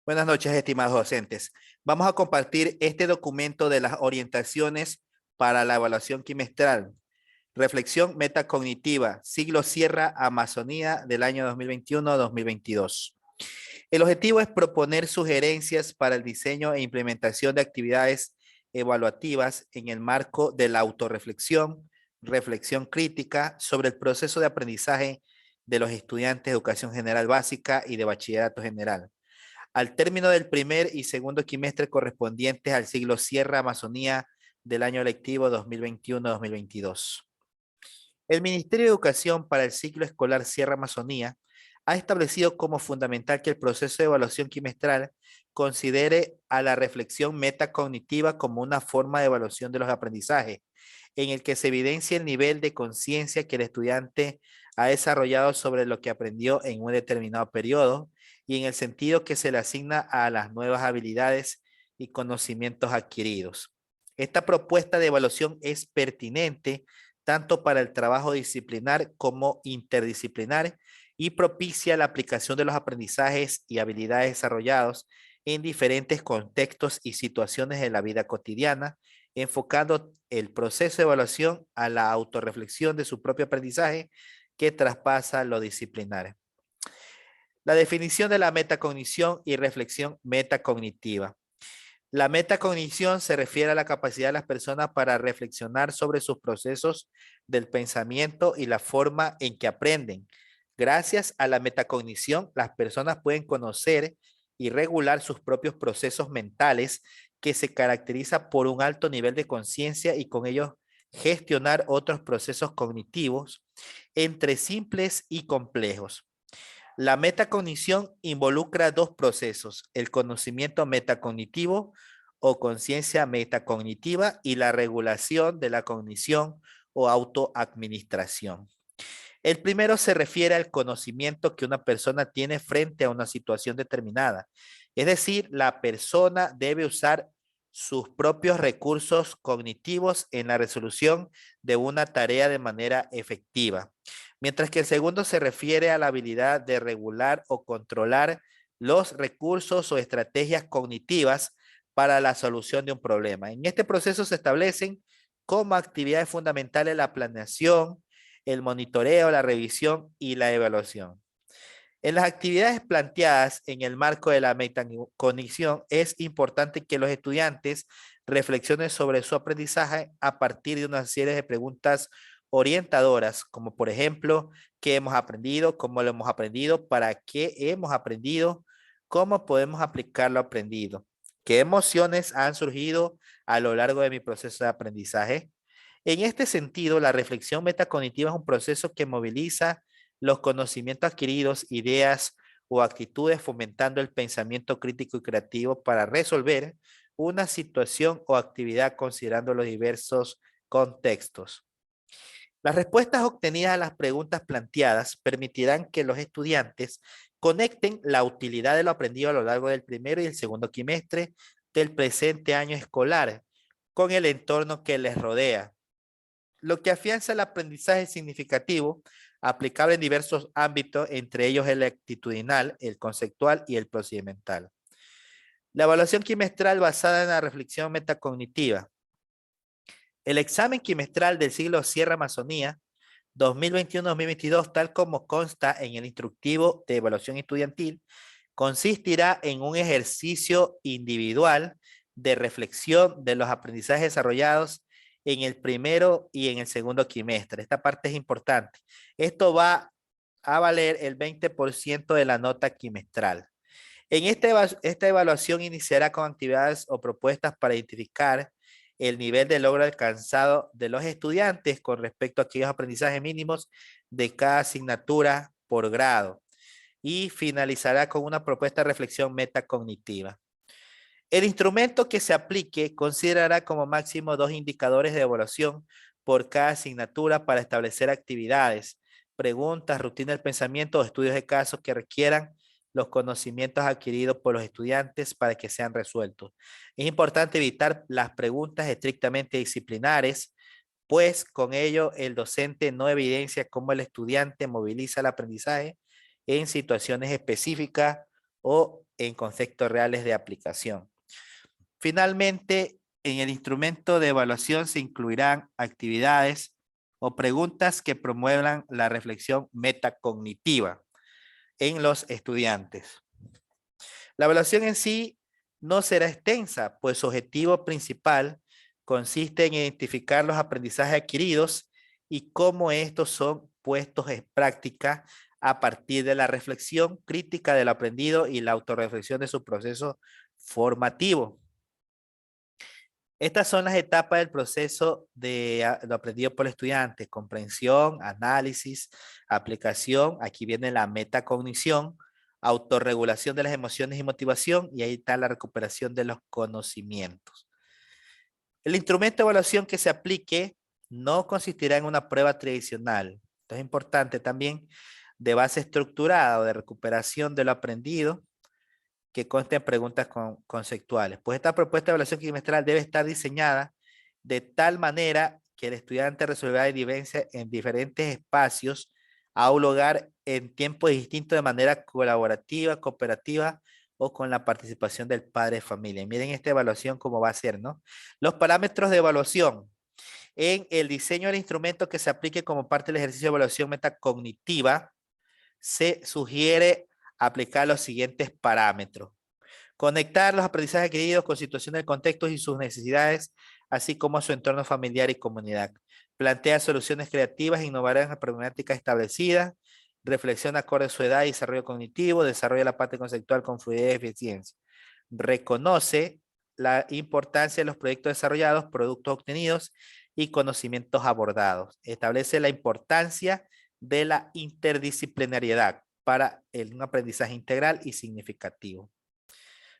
Buenas noches, estimados docentes. Vamos a compartir este documento de las orientaciones para la evaluación quimestral. Reflexión metacognitiva, siglo Sierra Amazonía del año 2021-2022. El objetivo es proponer sugerencias para el diseño e implementación de actividades evaluativas en el marco de la autorreflexión, reflexión crítica sobre el proceso de aprendizaje de los estudiantes de educación general básica y de bachillerato general al término del primer y segundo quimestre correspondientes al siglo Sierra Amazonía del año lectivo 2021-2022. El Ministerio de Educación para el ciclo escolar Sierra Amazonía ha establecido como fundamental que el proceso de evaluación quimestral considere a la reflexión metacognitiva como una forma de evaluación de los aprendizajes, en el que se evidencia el nivel de conciencia que el estudiante ha desarrollado sobre lo que aprendió en un determinado periodo y en el sentido que se le asigna a las nuevas habilidades y conocimientos adquiridos. Esta propuesta de evaluación es pertinente tanto para el trabajo disciplinar como interdisciplinar y propicia la aplicación de los aprendizajes y habilidades desarrollados en diferentes contextos y situaciones de la vida cotidiana, enfocando el proceso de evaluación a la autorreflexión de su propio aprendizaje que traspasa lo disciplinar. La definición de la metacognición y reflexión metacognitiva. La metacognición se refiere a la capacidad de las personas para reflexionar sobre sus procesos del pensamiento y la forma en que aprenden. Gracias a la metacognición, las personas pueden conocer y regular sus propios procesos mentales que se caracteriza por un alto nivel de conciencia y con ello gestionar otros procesos cognitivos entre simples y complejos. La metacognición involucra dos procesos, el conocimiento metacognitivo o conciencia metacognitiva y la regulación de la cognición o autoadministración. El primero se refiere al conocimiento que una persona tiene frente a una situación determinada. Es decir, la persona debe usar sus propios recursos cognitivos en la resolución de una tarea de manera efectiva. Mientras que el segundo se refiere a la habilidad de regular o controlar los recursos o estrategias cognitivas para la solución de un problema. En este proceso se establecen como actividades fundamentales la planeación, el monitoreo, la revisión y la evaluación. En las actividades planteadas en el marco de la metacognición es importante que los estudiantes reflexionen sobre su aprendizaje a partir de una serie de preguntas orientadoras, como por ejemplo, ¿qué hemos aprendido? ¿Cómo lo hemos aprendido? ¿Para qué hemos aprendido? ¿Cómo podemos aplicar lo aprendido? ¿Qué emociones han surgido a lo largo de mi proceso de aprendizaje? En este sentido, la reflexión metacognitiva es un proceso que moviliza los conocimientos adquiridos, ideas o actitudes, fomentando el pensamiento crítico y creativo para resolver una situación o actividad considerando los diversos contextos. Las respuestas obtenidas a las preguntas planteadas permitirán que los estudiantes conecten la utilidad de lo aprendido a lo largo del primero y el segundo quimestre del presente año escolar con el entorno que les rodea, lo que afianza el aprendizaje significativo aplicable en diversos ámbitos, entre ellos el actitudinal, el conceptual y el procedimental. La evaluación quimestral basada en la reflexión metacognitiva. El examen quimestral del siglo Sierra Amazonía 2021-2022, tal como consta en el instructivo de evaluación estudiantil, consistirá en un ejercicio individual de reflexión de los aprendizajes desarrollados en el primero y en el segundo quimestre. Esta parte es importante. Esto va a valer el 20% de la nota quimestral. En esta evaluación iniciará con actividades o propuestas para identificar el nivel de logro alcanzado de los estudiantes con respecto a aquellos aprendizajes mínimos de cada asignatura por grado y finalizará con una propuesta de reflexión metacognitiva. El instrumento que se aplique considerará como máximo 2 indicadores de evaluación por cada asignatura para establecer actividades, preguntas, rutina del pensamiento o estudios de casos que requieran los conocimientos adquiridos por los estudiantes para que sean resueltos. Es importante evitar las preguntas estrictamente disciplinares, pues con ello el docente no evidencia cómo el estudiante moviliza el aprendizaje en situaciones específicas o en conceptos reales de aplicación. Finalmente, en el instrumento de evaluación se incluirán actividades o preguntas que promuevan la reflexión metacognitiva en los estudiantes. La evaluación en sí no será extensa, pues su objetivo principal consiste en identificar los aprendizajes adquiridos y cómo estos son puestos en práctica a partir de la reflexión crítica del aprendido y la autorreflexión de su proceso formativo. Estas son las etapas del proceso de lo aprendido por el estudiante: comprensión, análisis, aplicación. Aquí viene la metacognición, autorregulación de las emociones y motivación, y ahí está la recuperación de los conocimientos. El instrumento de evaluación que se aplique no consistirá en una prueba tradicional. Esto es importante también, de base estructurada o de recuperación de lo aprendido, que conste en preguntas conceptuales. Pues esta propuesta de evaluación quimestral debe estar diseñada de tal manera que el estudiante resolverá en diferentes espacios a un lugar en tiempos distintos de manera colaborativa, cooperativa o con la participación del padre de familia. Miren esta evaluación cómo va a ser, ¿no? Los parámetros de evaluación. En el diseño del instrumento que se aplique como parte del ejercicio de evaluación metacognitiva, se sugiere aplicar los siguientes parámetros: conectar los aprendizajes adquiridos con situaciones del contexto y sus necesidades, así como su entorno familiar y comunidad. Plantea soluciones creativas e innovadoras a problemáticas establecidas. Reflexiona acorde a su edad y desarrollo cognitivo. Desarrolla la parte conceptual con fluidez y eficiencia. Reconoce la importancia de los proyectos desarrollados, productos obtenidos y conocimientos abordados. Establece la importancia de la interdisciplinariedad para un aprendizaje integral y significativo.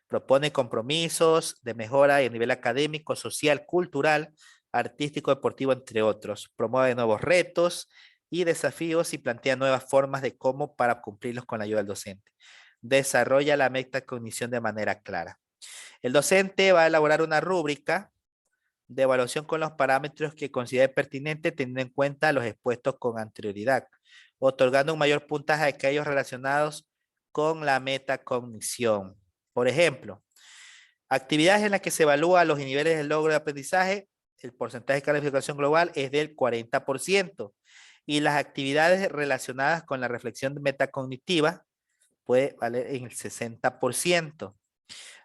Propone compromisos de mejora en nivel académico, social, cultural, artístico, deportivo, entre otros. Promueve nuevos retos y desafíos y plantea nuevas formas de cómo para cumplirlos con la ayuda del docente. Desarrolla la metacognición de manera clara. El docente va a elaborar una rúbrica de evaluación con los parámetros que considere pertinente, teniendo en cuenta los expuestos con anterioridad, otorgando un mayor puntaje a aquellos relacionados con la metacognición. Por ejemplo, actividades en las que se evalúan los niveles de logro de aprendizaje, el porcentaje de calificación global es del 40%, y las actividades relacionadas con la reflexión metacognitiva puede valer en el 60%.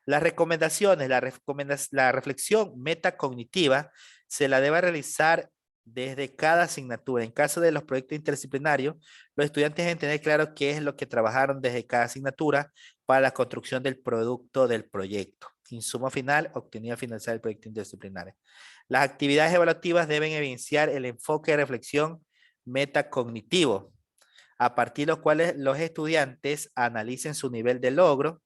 Las recomendaciones, la reflexión metacognitiva se la debe realizar desde cada asignatura. En caso de los proyectos interdisciplinarios, los estudiantes deben tener claro qué es lo que trabajaron desde cada asignatura para la construcción del producto del proyecto. Insumo final, obtenido al finalizar el proyecto interdisciplinario. Las actividades evaluativas deben evidenciar el enfoque de reflexión metacognitivo, a partir de los cuales los estudiantes analicen su nivel de logro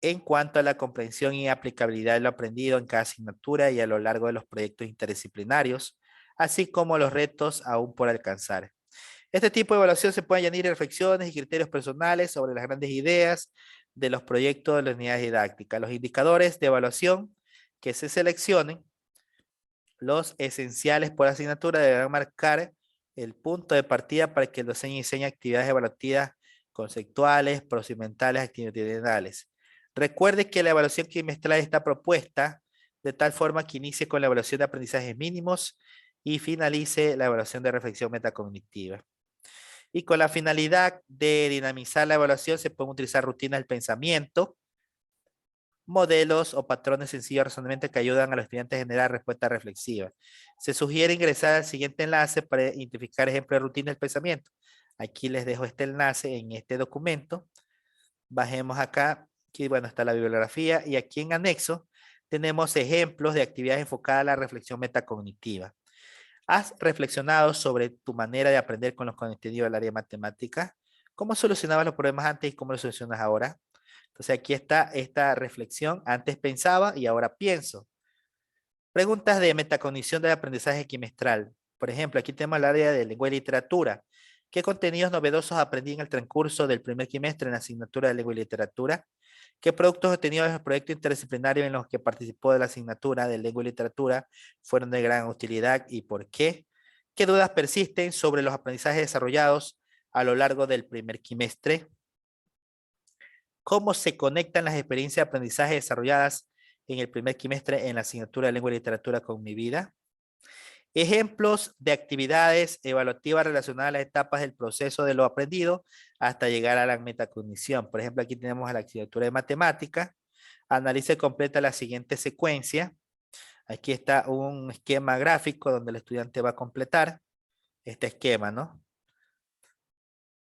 en cuanto a la comprensión y aplicabilidad de lo aprendido en cada asignatura y a lo largo de los proyectos interdisciplinarios, así como los retos aún por alcanzar. Este tipo de evaluación se puede añadir reflexiones y criterios personales sobre las grandes ideas de los proyectos de las unidades didácticas. Los indicadores de evaluación que se seleccionen, los esenciales por asignatura, deberán marcar el punto de partida para que el docente diseñe actividades evaluativas conceptuales, procedimentales, actitudinales. Recuerde que la evaluación quimestral está propuesta de tal forma que inicie con la evaluación de aprendizajes mínimos y finalice la evaluación de reflexión metacognitiva. Y con la finalidad de dinamizar la evaluación se pueden utilizar rutinas del pensamiento, modelos o patrones sencillos de razonamiento que ayudan a los estudiantes a generar respuesta reflexiva. Se sugiere ingresar al siguiente enlace para identificar ejemplos de rutinas del pensamiento. Aquí les dejo este enlace en este documento. Bajemos acá. Aquí, bueno, está la bibliografía y aquí en anexo tenemos ejemplos de actividades enfocadas a la reflexión metacognitiva. ¿Has reflexionado sobre tu manera de aprender con los contenidos del área de matemática? ¿Cómo solucionabas los problemas antes y cómo los solucionas ahora? Entonces aquí está esta reflexión. Antes pensaba y ahora pienso. Preguntas de metacognición del aprendizaje quimestral. Por ejemplo, aquí tenemos el área de lengua y literatura. ¿Qué contenidos novedosos aprendí en el transcurso del primer quimestre en la asignatura de lengua y literatura? ¿Qué productos obtenidos en el proyecto interdisciplinario en los que participó de la asignatura de lengua y literatura fueron de gran utilidad y por qué? ¿Qué dudas persisten sobre los aprendizajes desarrollados a lo largo del primer quimestre? cómo se conectan las experiencias de aprendizaje desarrolladas en el primer trimestre en la asignatura de lengua y literatura con mi vida. Ejemplos de actividades evaluativas relacionadas a las etapas del proceso de lo aprendido hasta llegar a la metacognición. Por ejemplo, aquí tenemos la asignatura de matemática. Analice y completa la siguiente secuencia. Aquí está un esquema gráfico donde el estudiante va a completar este esquema, ¿no?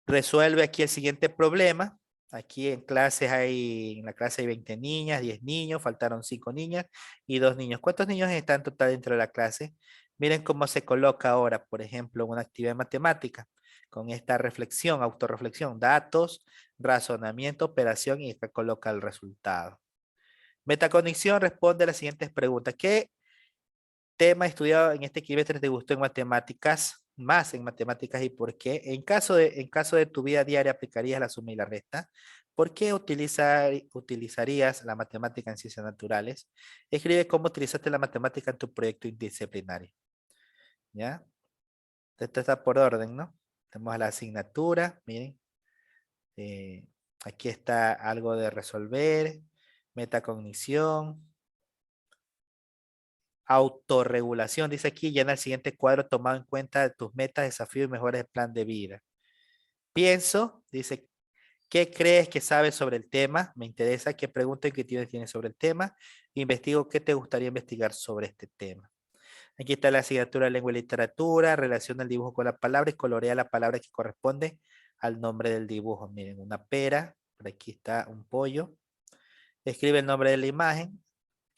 Resuelve aquí el siguiente problema. Aquí en la clase hay 20 niñas, 10 niños, faltaron 5 niñas y 2 niños. ¿Cuántos niños están en total dentro de la clase? Miren cómo se coloca ahora, por ejemplo, una actividad de matemática con esta reflexión, autorreflexión, datos, razonamiento, operación y acá coloca el resultado. Metacognición responde a las siguientes preguntas. ¿Qué tema estudiado en este trimestre te gustó en matemáticas? Más en matemáticas y por qué. En caso de tu vida diaria aplicarías la suma y la resta. ¿Por qué utilizarías la matemática en ciencias naturales? Escribe cómo utilizaste la matemática en tu proyecto interdisciplinario. ¿Ya? Esto está por orden, ¿no? Tenemos la asignatura, miren. Aquí está algo de resolver, metacognición, autorregulación, dice aquí, llena el siguiente cuadro tomado en cuenta de tus metas, desafíos y mejores plan de vida. Pienso, dice, ¿qué crees que sabes sobre el tema? Me interesa qué preguntas y qué tienes sobre el tema. Investigo qué te gustaría investigar sobre este tema. Aquí está la asignatura de lengua y literatura, relaciona el dibujo con la palabra y colorea la palabra que corresponde al nombre del dibujo. Miren, una pera, por aquí está un pollo. Escribe el nombre de la imagen,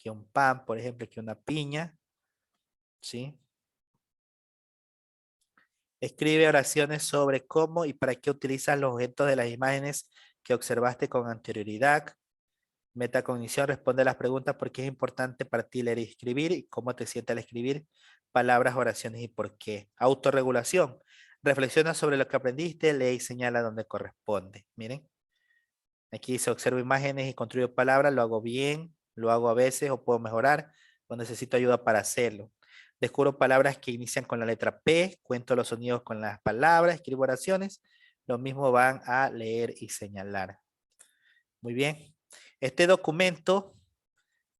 que un pan, por ejemplo, que una piña, ¿sí? Escribe oraciones sobre cómo y para qué utilizas los objetos de las imágenes que observaste con anterioridad. Metacognición responde a las preguntas por qué es importante para ti leer y escribir y cómo te sientes al escribir palabras, oraciones y por qué. Autorregulación. Reflexiona sobre lo que aprendiste, lee y señala donde corresponde. Miren. Aquí dice observo imágenes y construyo palabras, lo hago bien, lo hago a veces o puedo mejorar o necesito ayuda para hacerlo. Descubro palabras que inician con la letra P, cuento los sonidos con las palabras, escribo oraciones. Lo mismo van a leer y señalar. Muy bien. Este documento,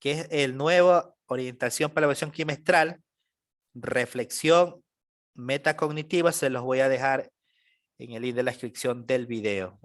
que es el nuevo orientación para la evaluación trimestral, reflexión metacognitiva, se los voy a dejar en el link de la descripción del video.